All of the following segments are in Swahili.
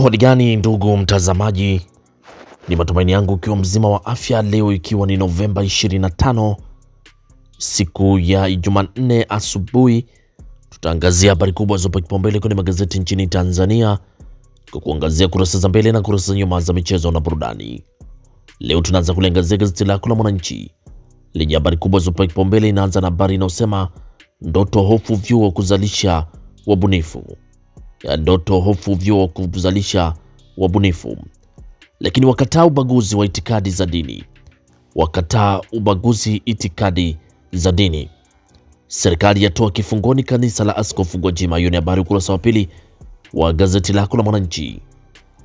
Hali gani ndugu mtazamaji, ni matumaini yangu ukiwa mzima wa afya. Leo ikiwa ni Novemba 25 siku ya Jumanne asubuhi, tutaangazia habari kubwa zopa kipaumbele kwenye magazeti nchini Tanzania kwa kuangazia kurasa za mbele na kurasa za nyuma za michezo na burudani. Leo tunaanza kuliangazia gazeti lako la Mwananchi lenye habari kubwa zopa kipaumbele. Inaanza na habari inayosema ndoto hofu vyuo kuzalisha wabunifu. Ndoto hofu vyuo kuzalisha wabunifu. Lakini wakataa ubaguzi wa itikadi za dini. Wakataa ubaguzi itikadi za dini. Serikali yatoa kifungoni kanisa la Askofu Gwajima. Hiyo ni habari ukurasa wa pili wa gazeti lako la Mwananchi.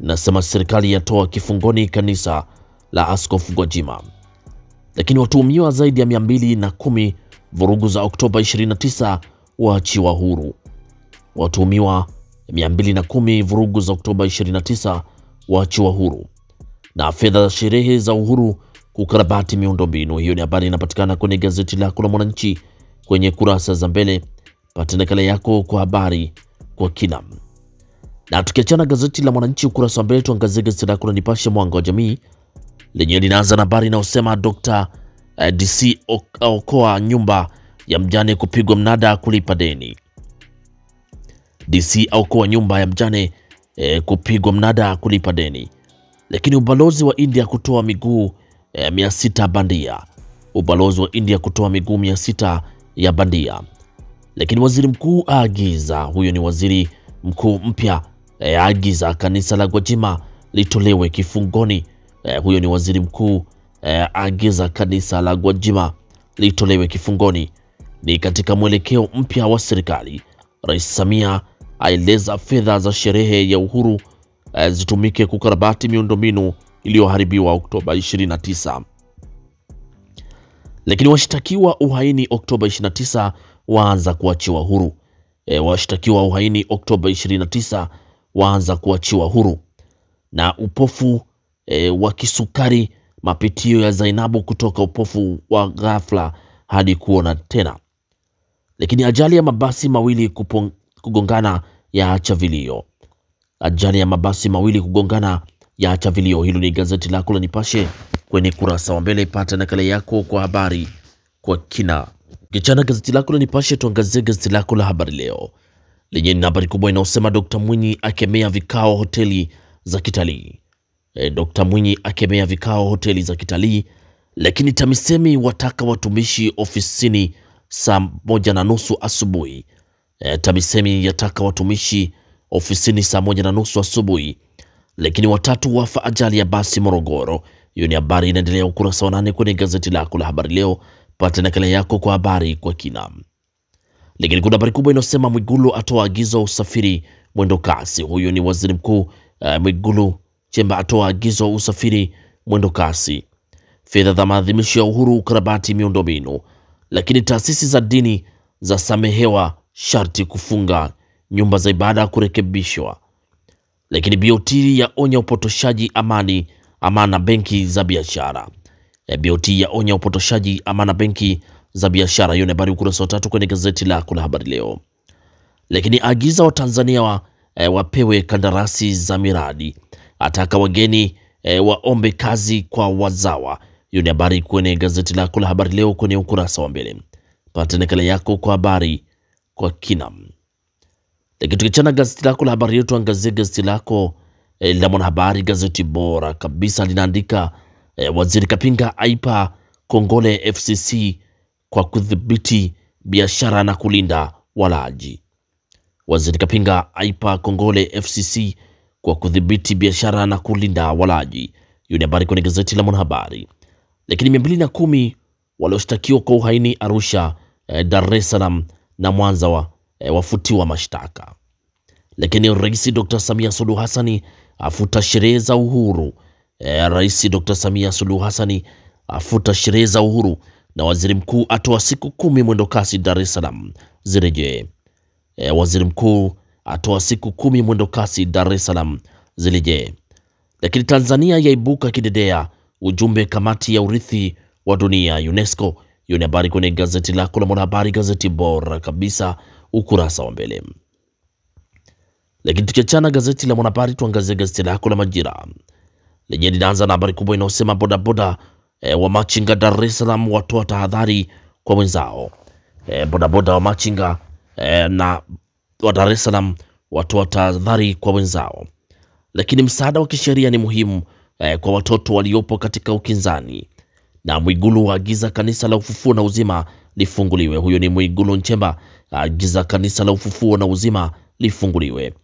Nasema serikali yatoa kifungoni kanisa la Askofu Gwajima. Lakini watuhumiwa zaidi ya 210 vurugu za Oktoba 29 waachiwa huru. Watuhumiwa 210 vurugu za Oktoba 29 waachiwa huru. Na fedha za sherehe za uhuru kukarabati miundombinu. Hiyo ni habari inapatikana kwenye gazeti lako la Mwananchi kwenye kurasa za mbele. Pata nakala yako kwa habari kwa kina. Na tukiachana gazeti la Mwananchi ukurasa wa mbele, tuangazie gazeti lako la Nipashe Mwanga wa Jamii lenye linaanza na habari inayosema Dr. DC okoa nyumba ya mjane kupigwa mnada kulipa deni. DC okoa nyumba ya mjane kupigwa mnada kulipa deni. Lakini ubalozi wa India kutoa miguu 600 bandia. Ubalozi wa India kutoa miguu 600 ya bandia. Lakini waziri mkuu aagiza, huyo ni waziri mkuu mpya, aagiza kanisa la Gwajima litolewe kifungoni. Huyo ni waziri mkuu aagiza kanisa la Gwajima litolewe kifungoni. Ni katika mwelekeo mpya wa serikali. Rais Samia aeleza fedha za sherehe ya uhuru zitumike kukarabati miundombinu iliyoharibiwa Oktoba 29. Lakini washtakiwa uhaini Oktoba 29 waanza kuachiwa huru. Washtakiwa uhaini Oktoba 29 waanza kuachiwa huru. Na upofu wa kisukari, mapitio ya Zainabu kutoka upofu wa ghafla hadi kuona tena. Lakini ajali ya mabasi mawili kugongana ya acha vilio. Ajali ya mabasi mawili kugongana ya acha vilio. Hilo ni gazeti lako la Nipashe kwenye kurasa wa mbele. Pata nakala yako kwa habari kwa kina. Kichana gazeti lako la Nipashe, tuangazie gazeti lako la Habari Leo lenye ni habari kubwa inayosema Dr. Mwinyi akemea vikao hoteli za kitalii. Dr. Mwinyi akemea vikao hoteli za kitalii. Lakini TAMISEMI wataka watumishi ofisini saa 1:30 asubuhi. TAMISEMI yataka watumishi ofisini saa 1:30 asubuhi. Lakini watatu wafa ajali ya basi Morogoro. Hiyo ni habari inaendelea ukurasa wa 8 kwenye gazeti lako la Habari Leo. Pata nakala yako kwa habari kwa kina. Lakini kuna habari kubwa inayosema Mwigulu atoa agizo usafiri mwendo kasi. Huyo ni waziri mkuu Mwigulu Chemba atoa agizo usafiri mwendo kasi. Fedha za maadhimisho ya uhuru ukarabati miundombinu. Lakini taasisi za dini za samehewa sharti kufunga nyumba za ibada kurekebishwa. Lakini BOT ya onya upotoshaji amana benki za biashara. BOT ya onya upotoshaji amana benki za biashara. Hiyo ni habari ukurasa wa 3 kwenye gazeti lako la Habari Leo. Lakini agiza wa Tanzania wapewe kandarasi za miradi. Ataka wageni waombe kazi kwa wazawa. Hiyo ni habari kwenye gazeti lako la Habari Leo kwenye ukurasa wa mbele. Pata nakala yako kwa habari kwa kina. Lakini tukichana gazeti lako la Habari Leo, tuangazie gazeti lako la Mwanahabari, gazeti bora kabisa. Linaandika waziri Kapinga aipa kongole FCC kwa kudhibiti biashara na kulinda walaji. Waziri Kapinga aipa kongole FCC kwa kudhibiti biashara na kulinda walaji. Hiyo ni habari kwenye gazeti la Mwanahabari. Lakini 210 walioshtakiwa kwa uhaini Arusha, Dar es Salaam na Mwanza wafutiwa mashtaka. Lakini Rais Dr. Samia Suluhu Hassan afuta sherehe za uhuru. Rais Dr. Samia Suluhu Hassan afuta sherehe za uhuru. Na waziri mkuu atoa siku 10 mwendo kasi Dar es Salaam zirejee. Waziri mkuu atoa siku 10 mwendo kasi Dar es Salaam zirejee. Lakini Tanzania yaibuka kidedea ujumbe kamati ya urithi wa dunia UNESCO. Hiyo ni habari kwenye gazeti lako la Mwanahabari, gazeti bora kabisa ukurasa wa mbele. Lakini tukiachana gazeti la Mwanahabari, tuangazie gazeti lako la Majira lenye linaanza na habari kubwa inayosema bodaboda wa machinga Dar es Salaam watoa tahadhari kwa wenzao. Bodaboda wa machinga na wa Dar es Salaam watoa tahadhari kwa wenzao. Lakini msaada wa kisheria ni muhimu kwa watoto waliopo katika ukinzani. Na Mwigulu waagiza kanisa la Ufufuo na Uzima lifunguliwe. Huyo ni Mwigulu Nchemba aagiza kanisa la Ufufuo na Uzima lifunguliwe.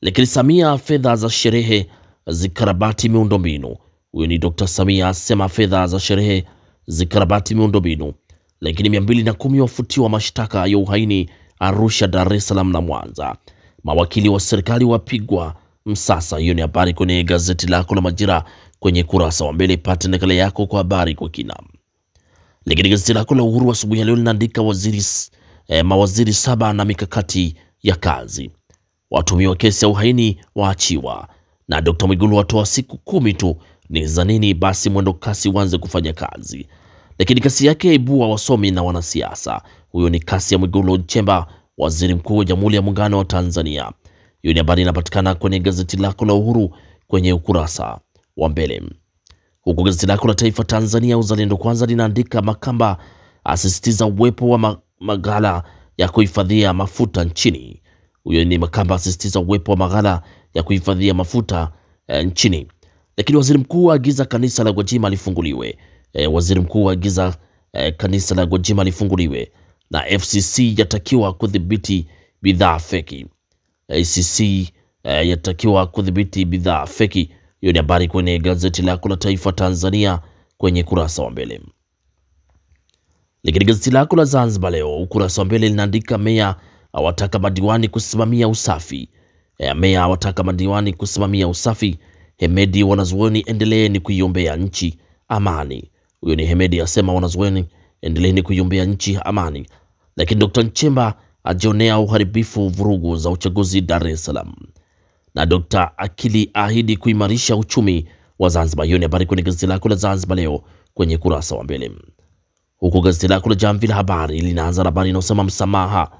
Lakini Samia, fedha za sherehe zikarabati miundombinu. Huyo ni Dr. Samia asema fedha za sherehe zikarabati miundombinu. Lakini 210 wafutiwa mashtaka ya uhaini Arusha, Dar es Salaam na Mwanza. Mawakili wa serikali wapigwa msasa. Hiyo ni habari kwenye gazeti lako la Majira kwenye kurasa wa mbele. Pata nakala yako kwa habari kwa kina. Lakini gazeti lako la Uhuru asubuhi ya leo linaandika mawaziri 7 na mikakati ya kazi. Watumiwa kesi ya uhaini waachiwa. Na Dr. Mwigulu watoa siku 10 tu, ni za nini? Basi mwendo kasi uanze kufanya kazi. Lakini kasi yake yaibua wasomi na wanasiasa. Huyo ni kasi ya Mwigulu Nchemba, waziri mkuu wa Jamhuri ya Muungano wa Tanzania. Hiyo ni habari inapatikana kwenye gazeti lako la Uhuru kwenye ukurasa wa mbele. Huku gazeti lako la Taifa Tanzania Uzalendo Kwanza linaandika Makamba asisitiza uwepo wa maghala ya kuhifadhia mafuta nchini. Huyo ni Makamba asisitiza uwepo wa maghala ya kuhifadhia mafuta nchini. Lakini waziri mkuu aagiza kanisa la Gwajima lifunguliwe. Waziri mkuu aagiza kanisa la Gwajima lifunguliwe. Na FCC yatakiwa kudhibiti bidhaa feki. ICC yatakiwa kudhibiti bidhaa feki. Hiyo ni habari kwenye gazeti lako la Taifa Tanzania kwenye kurasa wa mbele. Lakini gazeti lako la Zanzibar Leo ukurasa wa mbele linaandika meya awataka madiwani kusimamia usafi. Meya awataka madiwani kusimamia usafi. Hemedi, wanazuoni endeleeni kuiombea nchi amani. Huyo ni Hemedi asema wanazuoni endeleeni kuiombea nchi amani. Lakini Dr. Nchemba ajionea uharibifu vurugu za uchaguzi Dar es Salaam. Na Dr. Akili ahidi kuimarisha uchumi wa Zanzibar. Hiyo ni habari kwenye gazeti lako la Zanzibar Leo kwenye kurasa wa mbele. Huku gazeti lako la Jamvi la Habari linaanza na habari inayosema msamaha.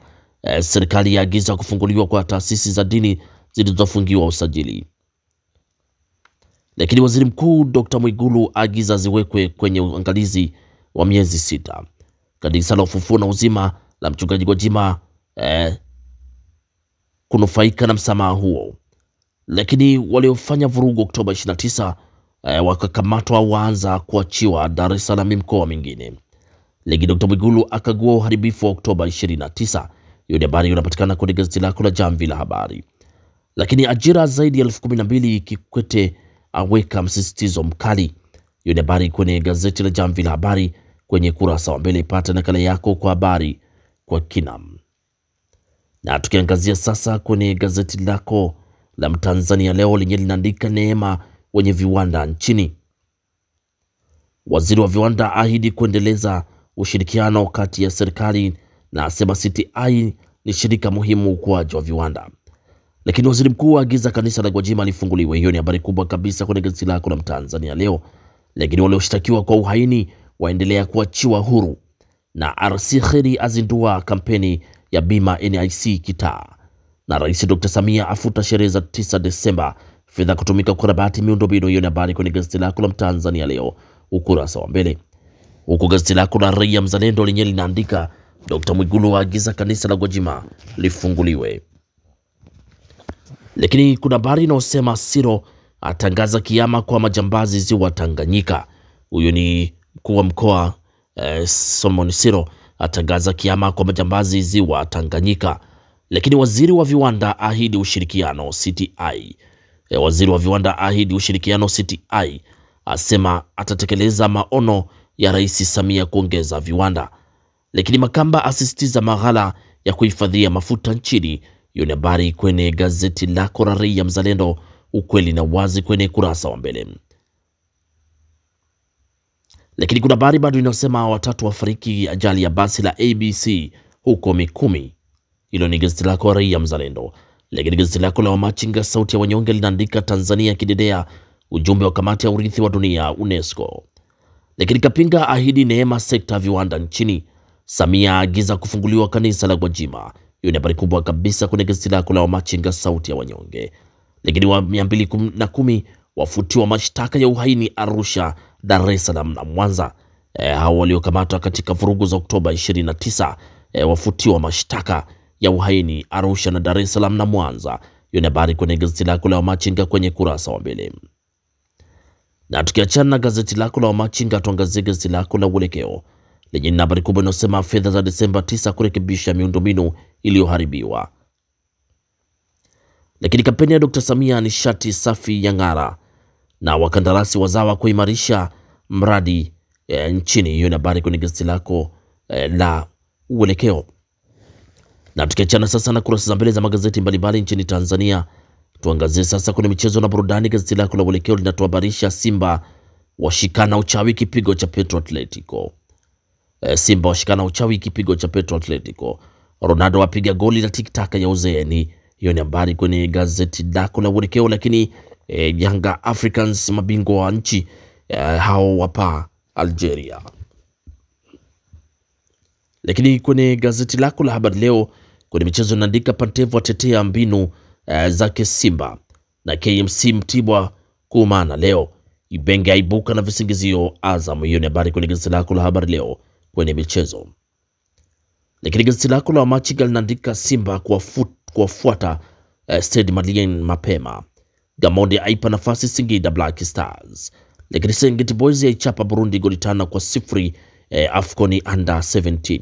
Serikali yaagiza kufunguliwa kwa taasisi za dini zilizofungiwa usajili. Lakini waziri mkuu Dr. Mwigulu agiza ziwekwe kwenye uangalizi wa miezi 6. Kanisa la Ufufuo na Uzima la mchungaji Gwajima kunufaika na msamaha huo. Lakini waliofanya vurugu Oktoba 29 wakakamatwa waanza kuachiwa Dar es Salaam mkoa mwingine. Lakini Dr. Mwigulu akagua uharibifu wa Oktoba 29. Hiyo ni habari inapatikana kwenye gazeti lako la Jamvi la Habari. Lakini ajira zaidi ya 12,000 Kikwete aweka msisitizo mkali. Hiyo ni habari kwenye gazeti la Jamvi la Habari kwenye kurasa wa mbele. Pata nakala yako kwa habari kwa kina. Na tukiangazia sasa kwenye gazeti lako la Mtanzania Leo lenye linaandika neema wenye viwanda nchini. Waziri wa viwanda ahidi kuendeleza ushirikiano kati ya serikali na asema CTI ni shirika muhimu ukuaji wa viwanda. Lakini waziri mkuu aagiza kanisa la Gwajima lifunguliwe. Hiyo ni habari kubwa kabisa kwenye gazeti lako la Mtanzania Leo. Lakini walioshtakiwa kwa uhaini waendelea kuachiwa huru. Na RC Kheri azindua kampeni ya bima NIC kitaa. Na Rais Dr. Samia afuta sherehe za 9 Desemba, fedha kutumika kukarabati miundombinu. Hiyo ni habari kwenye gazeti lako la Mtanzania Leo ukurasa wa mbele. Huku gazeti lako la Raia Mzalendo lenyewe linaandika Dr. Mwigulu aagiza kanisa la Gwajima lifunguliwe. Lakini kuna habari inayosema Siro atangaza kiama kwa majambazi ziwa Tanganyika. Huyo ni mkuu wa mkoa Solomon Siro atangaza kiama kwa majambazi ziwa Tanganyika. Lakini waziri wa viwanda ahidi ushirikiano CTI. Waziri wa viwanda ahidi ushirikiano CTI, asema atatekeleza maono ya Rais Samia kuongeza viwanda. Lakini Makamba asisitiza maghala ya kuhifadhia mafuta nchini. Hiyo ni habari kwenye gazeti lako la Raia Mzalendo ukweli na wazi kwenye kurasa wa mbele. Lakini kuna habari bado inasema 3 wafariki ajali ya basi la ABC huko Mikumi. Hilo ni gazeti lako Raia Mzalendo. Lakini gazeti lako la Wamachinga sauti ya wanyonge linaandika Tanzania kidedea ujumbe wa kamati ya urithi wa dunia UNESCO. Lakini Kapinga ahidi neema sekta viwanda nchini. Samia agiza kufunguliwa kanisa la Gwajima. Hiyo ni habari kubwa kabisa kwenye gazeti lako la Wamachinga sauti ya wanyonge. Lakini wa 210 wafutiwa mashtaka ya uhaini Arusha, Dar es Salaam na Mwanza. Hao waliokamatwa katika vurugu za Oktoba 29 wafutiwa mashtaka ya uhaini Arusha na Dar es Salaam na Mwanza. Hiyo ni habari kwenye gazeti lako la Wamachinga kwenye kurasa wa mbele. Na tukiachana na gazeti lako la Wamachinga, tuangazie gazeti lako la Uelekeo lenye habari kubwa inasema fedha za Desemba 9 kurekebisha miundombinu iliyoharibiwa. Lakini kampeni ya Dr. Samia nishati safi ya ng'ara na wakandarasi wazawa kuimarisha mradi nchini. Hiyo ni habari kwenye gazeti lako la Uelekeo. Na tukiachana sasa na kurasa za mbele za magazeti mbalimbali nchini Tanzania, tuangazie sasa kwenye michezo na burudani. Gazeti lako la Uelekeo linatuhabarisha Simba washikana uchawi kipigo cha Petro Atletico. Simba washikana uchawi kipigo cha Petro Atletico. Ronaldo apiga goli la tiktaka ya uzeeni. Hiyo ni habari kwenye gazeti lako la Uelekeo. Lakini Yanga Africans mabingwa wa nchi hao wapa Algeria. Lakini kwenye gazeti lako la Habari Leo kwenye michezo inaandika Pantevo atetea mbinu zake Simba na KMC Mtibwa kuumana leo. Ibenge aibuka na visingizio Azam. Hiyo ni habari kwenye gazeti lako la Habari Leo kwenye michezo. Lakini gazeti lako la Wamachinga linaandika Simba kuwafuata Stade Malien mapema. Gamondi aipa nafasi Singida Black Stars. Lakini Serengeti Boys yaichapa Burundi goli 5-0 Afcon Under 17.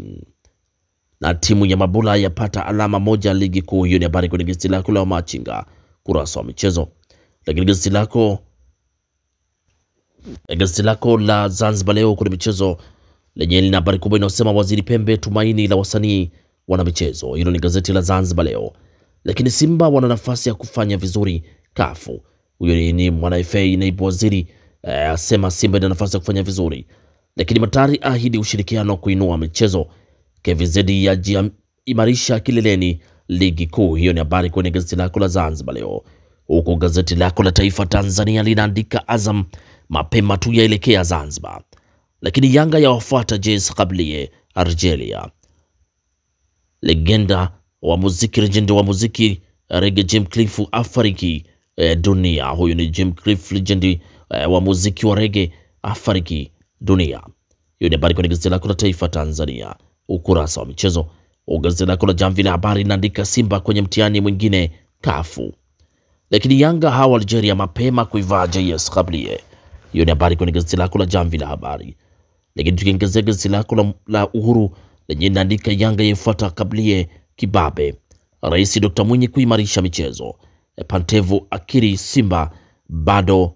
Na timu ya Mabula yapata alama moja ligi kuu. Hiyo ni habari kwenye gazeti lako la Wamachinga kurasa wa michezo. Lakini gazeti lako la Zanzibar Leo kwenye michezo lenye lina habari kubwa inayosema Waziri Pembe tumaini la wasanii wana michezo. Hilo ni gazeti la Zanzibar Leo. Lakini Simba wana nafasi ya kufanya vizuri kafu. Huyo ni mwana FA naibu waziri asema Simba ina nafasi ya kufanya vizuri. Lakini Matari ahidi ushirikiano kuinua michezo. KVZ imarisha kileleni ligi kuu. Hiyo ni habari kwenye gazeti lako la Zanzibar Leo. Huko gazeti lako la Taifa Tanzania linaandika Azam mapema tu yaelekea Zanzibar. Lakini Yanga yawafuata JS Kabylie Algeria. Legenda wa muziki reggae Jim Cliff afariki dunia. Huyu ni Jim Cliff, legendi wa muziki wa reggae afariki dunia. Hiyo ni habari kwenye gazeti lako la Taifa Tanzania ukurasa wa michezo. Gazeti lako la Jamvi la Habari linaandika Simba kwenye mtihani mwingine kafu. Lakini Yanga hawa Algeria mapema kuivaa JS Kabylie. Hiyo ni habari kwenye gazeti lako la Jamvi la Habari. Lakini tukiongezea gazeti lako la Uhuru lenye linaandika Yanga yafuata Kabylie kibabe. Rais Dr. Mwinyi kuimarisha michezo. Pantevo akiri Simba bado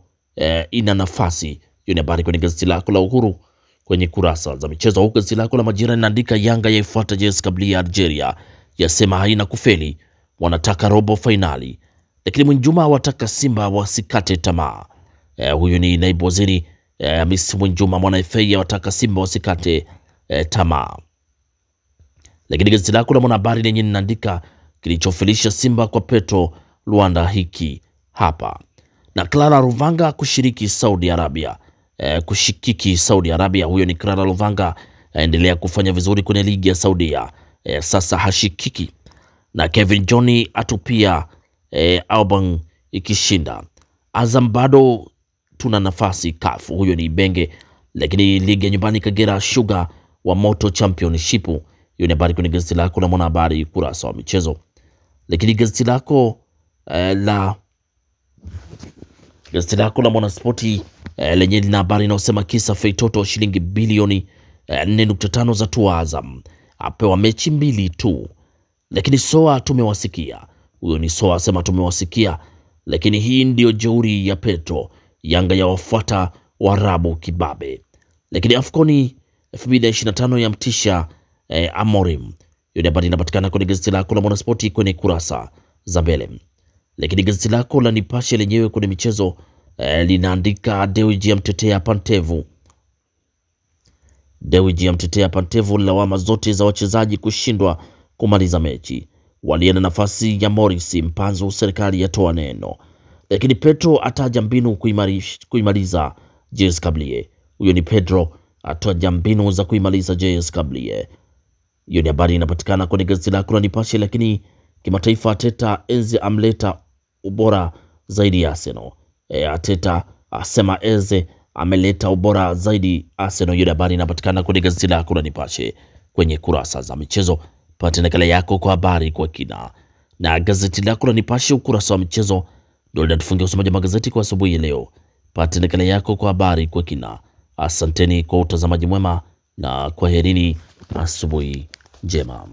ina nafasi. Hiyo ni habari kwenye gazeti lako la Uhuru kwenye kurasa za michezo. Huko gazeti lako la Majira linaandika Yanga yaifuata JS Kabylie Algeria, yasema haina kufeli, wanataka robo finali. Lakini Mwinjuma wataka Simba wasikate tamaa. Huyu ni naibu waziri Hamisi Mwinjuma, mwana FA wataka Simba wasikate tamaa. Lakini gazeti lako la Mwanahabari lenye linaandika kilichofelisha Simba kwa Petro Luanda hiki hapa. Na Clara Luvanga kushiriki Saudi Arabia. Kushikiki Saudi Arabia. Huyo ni Clara Luvanga aendelea kufanya vizuri kwenye ligi ya Saudia. Sasa hashikiki. Na Kevin Johnny atupia Auburn ikishinda. Azam bado tuna nafasi kafu. Huyo ni Ibenge. Lakini ligi ya nyumbani Kagera Sugar wa Moto Championship. Hiyo ni habari kwenye gazeti lako la Mwanahabari kurasa wa michezo. Lakini gazeti lako la Mwanaspoti lenye lina habari inayosema kisa Feitoto shilingi bilioni 4.5 za tua Azam apewa mechi 2 tu. Lakini Soa tumewasikia. Huyo ni Soa asema tumewasikia. Lakini hii ndio jeuri ya Petro. Yanga ya wafuata Warabu kibabe. Lakini Afcon 2025 ya mtisha Amorim. Hiyo ni habari inapatikana kwenye gazeti lako la Mwanaspoti kwenye kurasa za mbele. Lakini gazeti lako la Nipashe lenyewe kwenye michezo linaandika Dewji amtetea Pantevu. Dewji amtetea Pantevu, lawama zote za wachezaji kushindwa kumaliza mechi. Waliana nafasi ya Morris Mpanzu, serikali yatoa neno. Lakini Petro ataja mbinu kuimaliza JS Kabylie. Huyo ni Pedro ataja mbinu za kuimaliza JS Kabylie. Hiyo ni habari inapatikana kwenye gazeti lako la Nipashe. Lakini kimataifa, Arteta Eze amleta ubora zaidi ya Arsenal. Arteta asema Eze ameleta ubora zaidi Arsenal. Hiyo habari inapatikana kwenye gazeti lako la Nipashe kwenye kurasa za michezo. Pata nakala yako kwa habari kwa kina. Na gazeti lako la Nipashe ukurasa wa michezo ndio linatufungia usomaji wa magazeti kwa asubuhi ya leo. Pata nakala yako kwa habari kwa kina. Asanteni kwa utazamaji mwema na kwaherini, asubuhi njema.